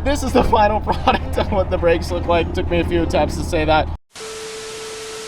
this is the final product of what the brakes look like. Took me a few attempts to say that.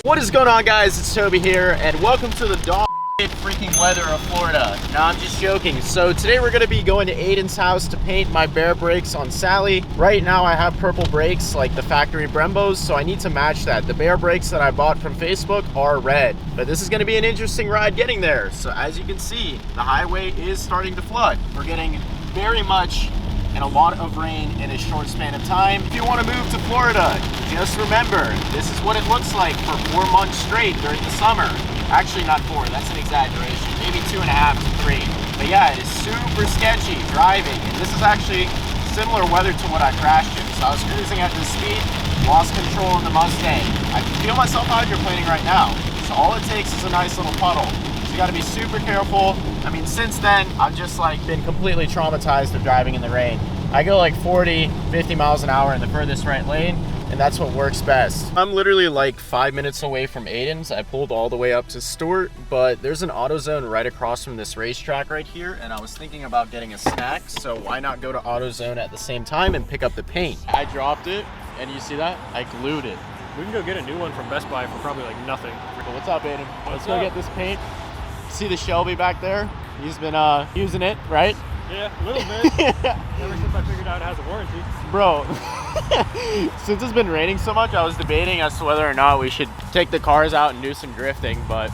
What is going on, guys? It's Toby here, and welcome to the dog freaking weather of Florida. No, I'm just joking. So today we're gonna be going to Aiden's house to paint my Baer brakes on Sally. Right now I have purple brakes like the factory Brembos, so I need to match that. The Baer brakes that I bought from Facebook are red, but this is gonna be an interesting ride getting there. So as you can see, the highway is starting to flood. We're getting very much and a lot of rain in a short span of time. If you want to move to Florida, just remember, this is what it looks like for 4 months straight during the summer. Actually, not 4, that's an exaggeration. Maybe 2.5 to 3. But yeah, it is super sketchy driving. And this is actually similar weather to what I crashed in. So I was cruising at this speed, lost control in the Mustang. I can feel myself hydroplaning right now. So all it takes is a nice little puddle. So you gotta be super careful. I mean, since then, I've just like been completely traumatized of driving in the rain. I go like 40, 50 miles an hour in the furthest right lane, and that's what works best. I'm literally like 5 minutes away from Aiden's. I pulled all the way up to Stewart, but there's an AutoZone right across from this racetrack right here, and I was thinking about getting a snack, so why not go to AutoZone at the same time and pick up the paint? I dropped it, and you see that? I glued it. We can go get a new one from Best Buy for probably like nothing. So what's up, Aiden? Let's go get this paint. See the Shelby back there? He's been using it, right? Yeah, a little bit. Ever since I figured out it has a warranty. Bro, since it's been raining so much, I was debating as to whether or not we should take the cars out and do some drifting, but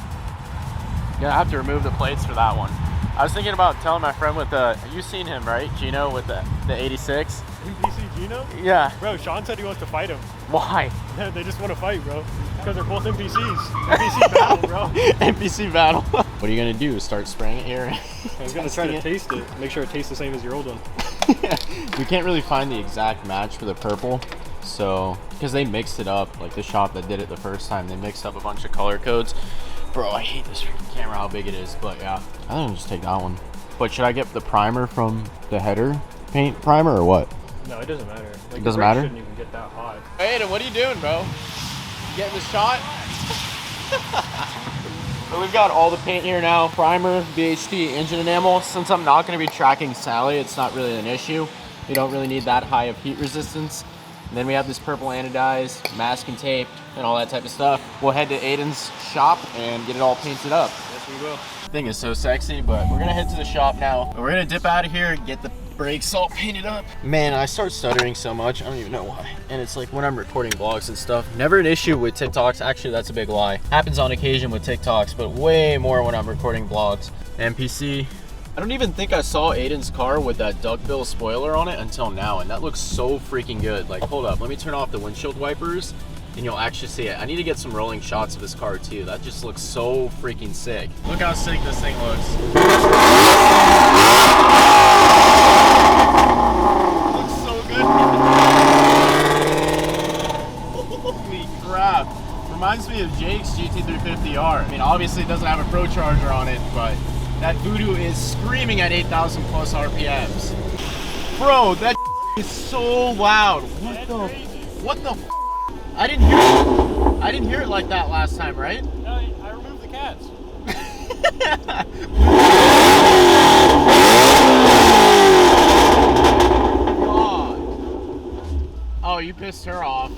yeah, I have to remove the plates for that one. I was thinking about telling my friend with the, you've seen him, right? Gino with the 86. NPC Gino? Yeah. Bro, Sean said he wants to fight him. Why? They just want to fight, bro. Because they're both NPCs. NPC battle, bro. NPC battle. What are you gonna do? Start spraying it here? I was gonna try to taste it. Make sure it tastes the same as your old one. We can't really find the exact match for the purple. So, because they mixed it up, like the shop that did it the first time, they mixed up a bunch of color codes. Bro, I hate this camera, how big it is, but yeah. I think I'll just take that one. But should I get the primer from the header paint primer or what? No, it doesn't matter. Like, it doesn't matter? Shouldn't even get that hot. Hey, Aiden, what are you doing, bro? You getting the shot? So we've got all the paint here now. Primer, BHT, engine enamel. Since I'm not gonna be tracking Sally, it's not really an issue. We don't really need that high of heat resistance. And then we have this purple anodized, masking tape, and all that type of stuff. We'll head to Aiden's shop and get it all painted up. Yes, we will. Thing is so sexy, but we're gonna head to the shop now. We're gonna dip out of here and get the brakes all painted up. Man, I start stuttering so much, I don't even know why. And it's like when I'm recording vlogs and stuff, never an issue with TikToks. Actually, that's a big lie. Happens on occasion with TikToks, but way more when I'm recording vlogs. NPC. I don't even think I saw Aiden's car with that duckbill spoiler on it until now, and that looks so freaking good. Like, hold up, let me turn off the windshield wipers and you'll actually see it. I need to get some rolling shots of this car too. That just looks so freaking sick. Look how sick this thing looks. It looks so good. Holy crap. Reminds me of Jake's GT350R. I mean, obviously it doesn't have a Pro Charger on it, but that Voodoo is screaming at 8,000 plus RPMs. Bro, that is so loud. What the f? I didn't hear it like that last time, right? No, I removed the cats. God. Oh, you pissed her off.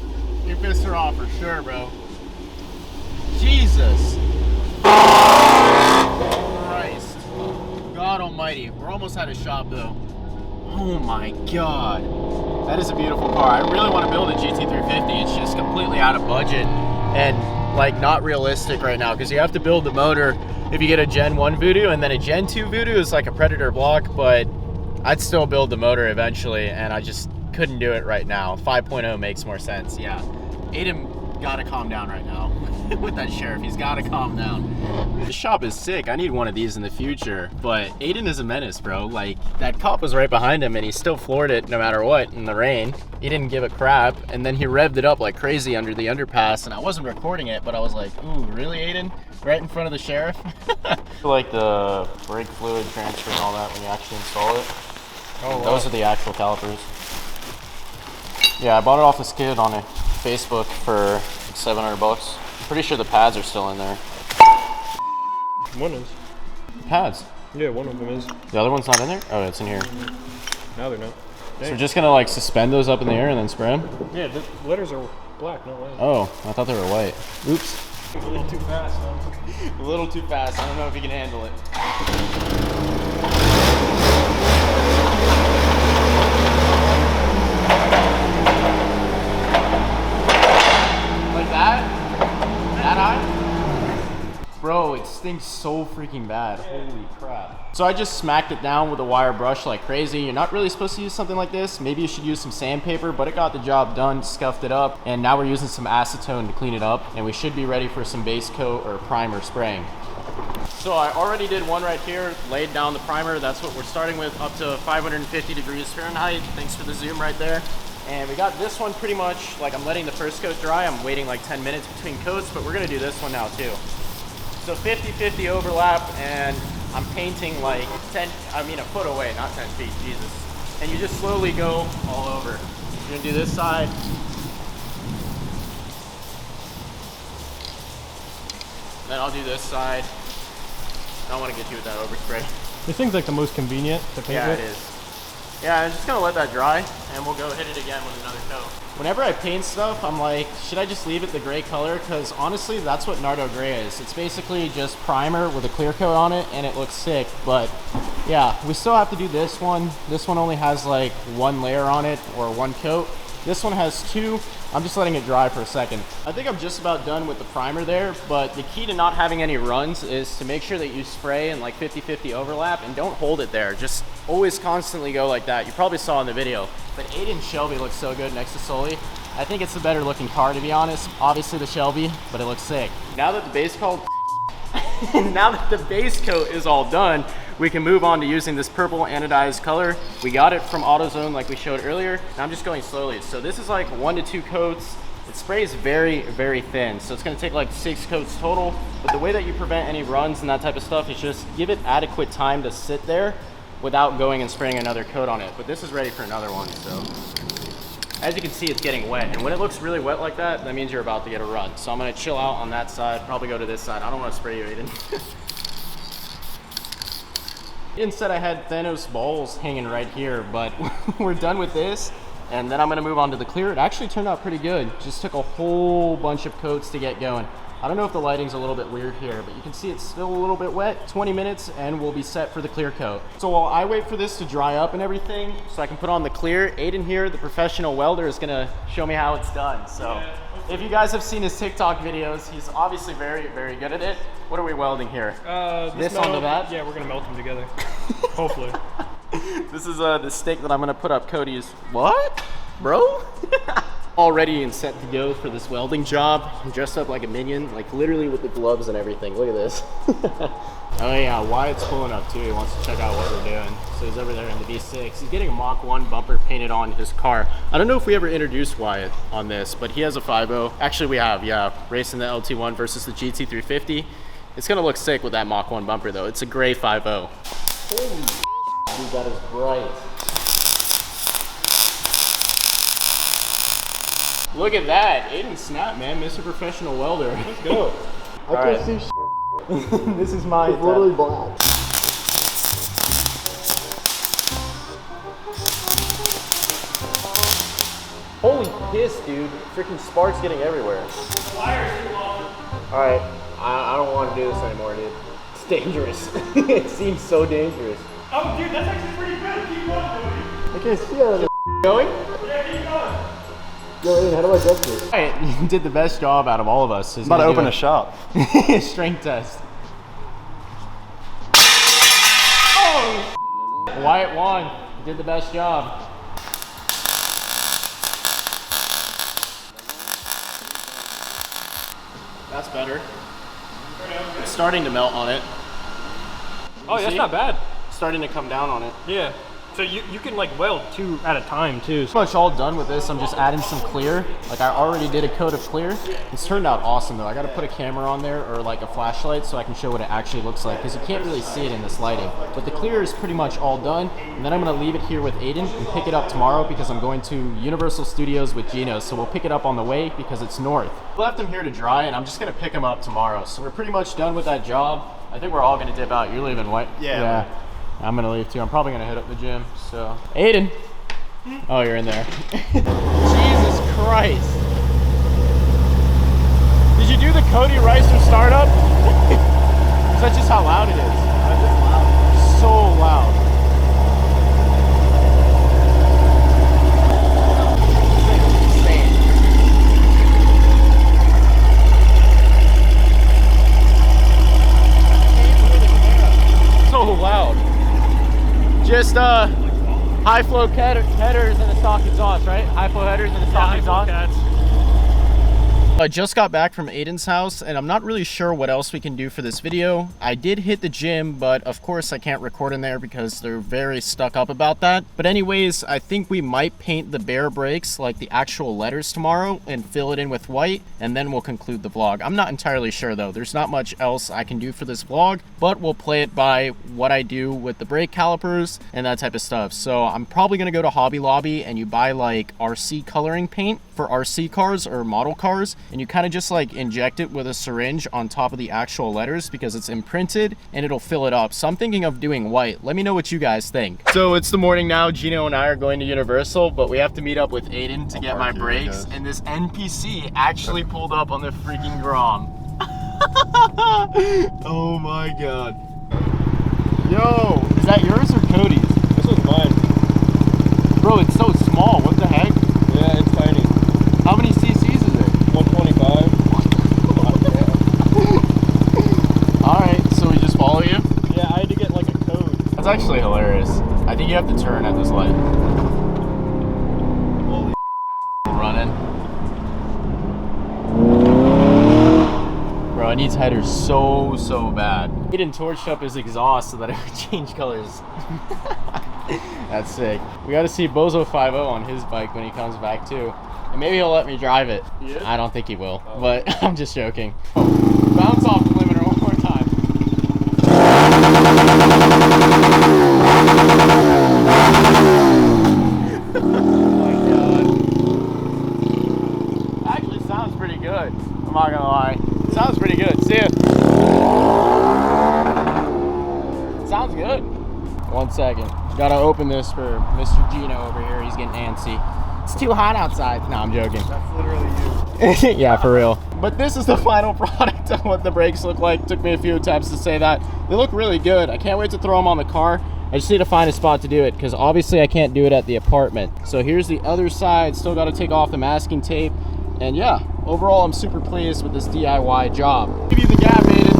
You pissed her off for sure, bro. Jesus. Christ. God almighty. We're almost out of shop though. Oh my God. That is a beautiful car. I really want to build a GT350. It's just completely out of budget and like not realistic right now because you have to build the motor if you get a Gen 1 Voodoo, and then a Gen 2 Voodoo is like a Predator block, but I'd still build the motor eventually, and I just couldn't do it right now. 5.0 makes more sense, yeah. Aiden gotta calm down right now. With that sheriff, he's gotta calm down. The shop is sick. I need one of these in the future, but Aiden is a menace, bro. Like, that cop was right behind him and he still floored it no matter what in the rain. He didn't give a crap, and then he revved it up like crazy under the underpass, and I wasn't recording it, but I was like, ooh, really, Aiden? Right in front of the sheriff? Like the brake fluid transfer and all that when you actually install it. Oh, wow. Those are the actual calipers. Yeah, I bought it off the skid on a Facebook for like 700 bucks. I'm pretty sure the pads are still in there. One is. The pads? Yeah, one of them is. The other one's not in there? Oh, it's in here. No, they're not. So we're just gonna like suspend those up in the air and then spray them? Yeah, the letters are black, not white. Oh, I thought they were white. Oops. A little too fast. A little too fast. I don't know if you can handle it. Like that? That high? Bro, it stinks so freaking bad. Holy crap. So I just smacked it down with a wire brush like crazy. You're not really supposed to use something like this. Maybe you should use some sandpaper, but it got the job done, scuffed it up, and now we're using some acetone to clean it up, and we should be ready for some base coat or primer spraying. So I already did one right here, laid down the primer. That's what we're starting with, up to 550 degrees Fahrenheit. Thanks for the zoom right there. And we got this one pretty much, like I'm letting the first coat dry. I'm waiting like 10 minutes between coats, but we're gonna do this one now too. So 50-50 overlap, and I'm painting like a foot away, not 10 feet, Jesus. And you just slowly go all over. You're gonna do this side. Then I'll do this side. I don't want to get you with that overspray. This thing's like the most convenient to paint Yeah, with. it is. Yeah, I'm just gonna let that dry, and we'll go hit it again with another coat. Whenever I paint stuff, I'm like, should I just leave it the gray color? Because honestly, that's what Nardo Gray is. It's basically just primer with a clear coat on it, and it looks sick. But yeah, we still have to do this one. This one only has like one layer on it, or one coat. This one has two. I'm just letting it dry for a second. I think I'm just about done with the primer there, but the key to not having any runs is to make sure that you spray in like 50-50 overlap and don't hold it there. Just always constantly go like that. You probably saw in the video, but Aiden Shelby looks so good next to Sully. I think it's the better looking car, to be honest. Obviously the Shelby, but it looks sick. Now that the base coat, now that the base coat is all done, we can move on to using this purple anodized color. We got it from AutoZone like we showed earlier. Now I'm just going slowly. So this is like 1 to 2 coats. It sprays very, very thin. So it's gonna take like 6 coats total. But the way that you prevent any runs and that type of stuff is just give it adequate time to sit there without going and spraying another coat on it. But this is ready for another one, so. As you can see, it's getting wet. And when it looks really wet like that, that means you're about to get a run. So I'm gonna chill out on that side, probably go to this side. I don't wanna spray you, Aiden. Instead, I had Thanos balls hanging right here, but we're done with this. And then I'm gonna move on to the clear. It actually turned out pretty good. Just took a whole bunch of coats to get going. I don't know if the lighting's a little bit weird here, but you can see it's still a little bit wet. 20 minutes and we'll be set for the clear coat. So while I wait for this to dry up and everything, so I can put on the clear, Aiden here, the professional welder, is gonna show me how it's done. So if you guys have seen his TikTok videos, he's obviously very, very good at it. What are we welding here? This onto that? Yeah, we're gonna melt them together. Hopefully. This is the stick that I'm gonna put up Cody's. What? Bro? All ready and set to go for this welding job. I'm dressed up like a minion, like literally with the gloves and everything. Look at this. Oh yeah, Wyatt's pulling up too. He wants to check out what we're doing. So he's over there in the V6. He's getting a Mach 1 bumper painted on his car. I don't know if we ever introduced Wyatt on this, but he has a 5.0. Actually we have, yeah. Racing the LT1 versus the GT350. It's gonna look sick with that Mach 1 bumper though. It's a gray 5.0. Holy dude, that is bright. Look at that. Aiden snap, man. Mr. Professional Welder. Let's go. I can't see shit. This is my... It's literally black. Holy piss, dude. Freaking sparks getting everywhere. Wires too long. Alright. I don't want to do this anymore, dude. It's dangerous. It seems so dangerous. Oh, dude, that's actually pretty good. Keep going, Cody. I can't see out of the Going? Yeah, keep going. Yo, Aiden, how do I adjust this? Alright, you did the best job out of all of us. I'm about to open a shop. Strength test. Oh! Wyatt won. You did the best job. That's better. It's starting to melt on it. Oh, that's See? not bad. It's starting to come down on it. Yeah. So you can like weld 2 at a time too. Pretty much all done with this. I'm just adding some clear. Like I already did a coat of clear. It's turned out awesome though. I got to put a camera on there or like a flashlight so I can show what it actually looks like because you can't really see it in this lighting. But the clear is pretty much all done. And then I'm going to leave it here with Aiden and pick it up tomorrow because I'm going to Universal Studios with Gino. So we'll pick it up on the way because it's north. Left him here to dry and I'm just going to pick him up tomorrow. So we're pretty much done with that job. I think we're all going to dip out. You're leaving, what? Yeah. I'm gonna leave too. I'm probably gonna hit up the gym. So, Aiden, Oh, you're in there. Jesus Christ. Did you do the Cody Ricer startup? Is that just how loud it is? That's just loud. So loud. So loud. Just high flow headers and a stock exhaust, right? High flow headers and a stock exhaust. I just got back from Aiden's house and I'm not really sure what else we can do for this video. I did hit the gym, but of course I can't record in there because they're very stuck up about that. But anyways, I think we might paint the Baer brakes like the actual letters tomorrow and fill it in with white, and then we'll conclude the vlog. I'm not entirely sure though. There's not much else I can do for this vlog, but we'll play it by what I do with the brake calipers and that type of stuff. So I'm probably gonna go to Hobby Lobby and you buy like RC coloring paint for RC cars or model cars, and you kind of just like inject it with a syringe on top of the actual letters because it's imprinted and it'll fill it up. So I'm thinking of doing white. Let me know what you guys think. So it's the morning now. Gino and I are going to Universal, but we have to meet up with Aiden to get my brakes, and this NPC actually pulled up on the freaking Grom. Oh my god. Yo, is that yours or Cody's? This one's mine. Bro, it's so small. What the heck? Yeah, it's tiny. How many cc's is it? 125. Alright, so we just follow you? Yeah, I had to get like a code. That's actually hilarious. I think you have to turn at this light. Holy running. Bro, it needs headers so bad. Aiden torched up his exhaust so that it would change colors. That's sick. We gotta see Bozo 5.0 on his bike when he comes back too. And maybe he'll let me drive it. Yeah? I don't think he will, but I'm just joking. Oh, bounce off the limiter one more time. Oh my god. Actually sounds pretty good. I'm not gonna lie. Sounds pretty good. See ya. Sounds good. 1 second. Gotta open this for Mr. Gino over here. He's getting antsy. It's too hot outside. No, I'm joking. That's literally you. Yeah, for real. But this is the final product of what the brakes look like. Took me a few attempts to say that. They look really good. I can't wait to throw them on the car. I just need to find a spot to do it because obviously I can't do it at the apartment. So here's the other side. Still got to take off the masking tape. And yeah, overall I'm super pleased with this DIY job. Give you the gap, Aiden.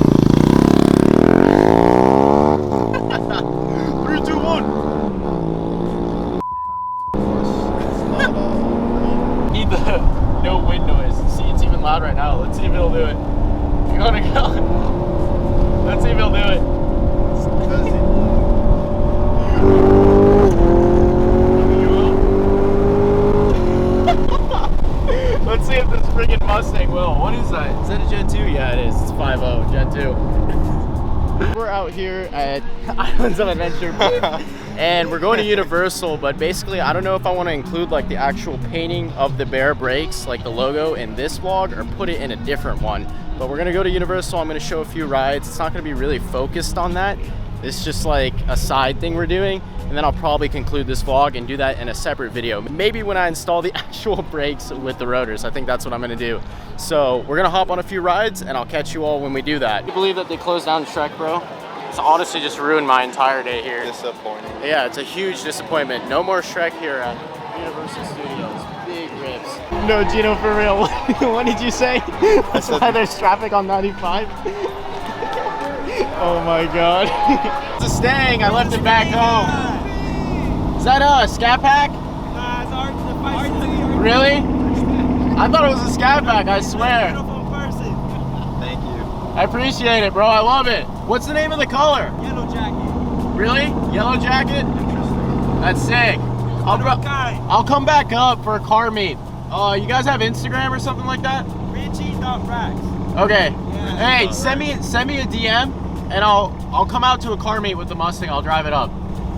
3, 2, 1. Need the no wind noise. See, it's even loud right now. Let's see if it'll do it. You wanna go? Let's see if it'll do it. Let's see if this friggin' Mustang will. What is that? Is that a Gen 2? Yeah, it is. It's 5.0 Gen 2. We're out here at Islands of Adventure and we're going to Universal, but basically I don't know if I want to include like the actual painting of the Baer brakes, like the logo, in this vlog or put it in a different one. But we're gonna go to Universal. I'm gonna show a few rides. It's not gonna be really focused on that. It's just like a side thing we're doing, and then I'll probably conclude this vlog and do that in a separate video. Maybe when I install the actual brakes with the rotors. I think that's what I'm gonna do. So we're gonna hop on a few rides and I'll catch you all when we do that. Can you believe that they closed down Shrek, bro? It's honestly just ruined my entire day here. Disappointing. Yeah, it's a huge disappointment. No more Shrek here at Universal Studios. Big rips. No, Gino, for real. What did you say? That's why there's traffic on 95? Oh my god. It's a Stang. I left it back home. Is that a Scat Pack? Nah, it's art. Really? I thought it was a Scat Pack, I swear. Beautiful person. Thank you. I appreciate it, bro. I love it. What's the name of the color? Yellow jacket. Really? Yellow jacket? That's sick. I'll come back up for a car meet. You guys have Instagram or something like that? Richie.Racks. Okay. Yeah. Hey, send me a DM and I'll come out to a car meet with the Mustang. I'll drive it up.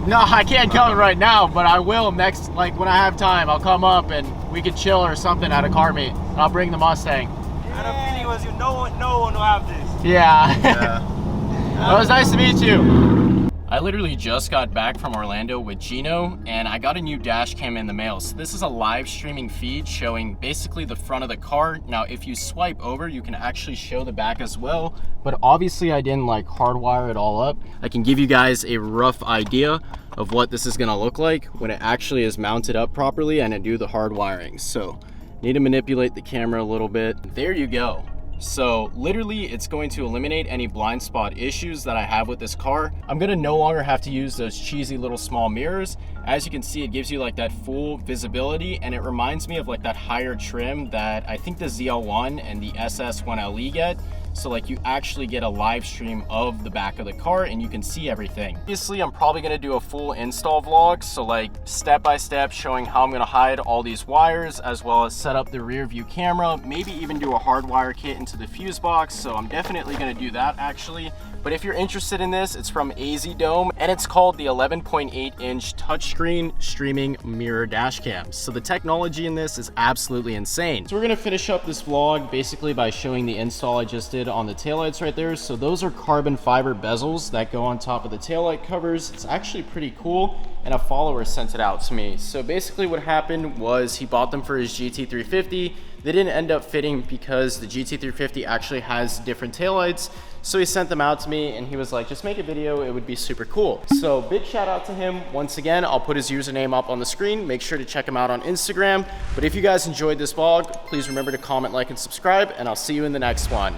No, I can't come right now, but I will next, like when I have time. I'll come up and we could chill or something at a car meet. And I'll bring the Mustang. And the feeling was no one will have this. Yeah. Yeah. Well, it was nice to meet you. I literally just got back from Orlando with Gino and I got a new dash cam in the mail. So this is a live streaming feed showing basically the front of the car. Now, if you swipe over, you can actually show the back as well. But obviously I didn't like hardwire it all up. I can give you guys a rough idea of what this is gonna look like when it actually is mounted up properly and I do the hard wiring. So need to manipulate the camera a little bit. There you go. So literally it's going to eliminate any blind spot issues that I have with this car. I'm gonna no longer have to use those cheesy little small mirrors. As you can see, it gives you like that full visibility and it reminds me of like that higher trim that I think the ZL1 and the SS1LE get. So like you actually get a live stream of the back of the car and you can see everything. Obviously, I'm probably gonna do a full install vlog. So like step by step showing how I'm gonna hide all these wires as well as set up the rear view camera, maybe even do a hardwire kit into the fuse box. So I'm definitely gonna do that actually. But if you're interested in this, it's from AZ Dome and it's called the 11.8 inch touchscreen streaming mirror dash cam. So the technology in this is absolutely insane. So we're gonna finish up this vlog basically by showing the install I just did on the taillights right there. So those are carbon fiber bezels that go on top of the taillight covers. It's actually pretty cool and a follower sent it out to me. So basically what happened was he bought them for his GT350. They didn't end up fitting because the GT350 actually has different taillights. So he sent them out to me and he was like, just make a video, it would be super cool. So big shout out to him. Once again, I'll put his username up on the screen. Make sure to check him out on Instagram. But if you guys enjoyed this vlog, please remember to comment, like, and subscribe, and I'll see you in the next one.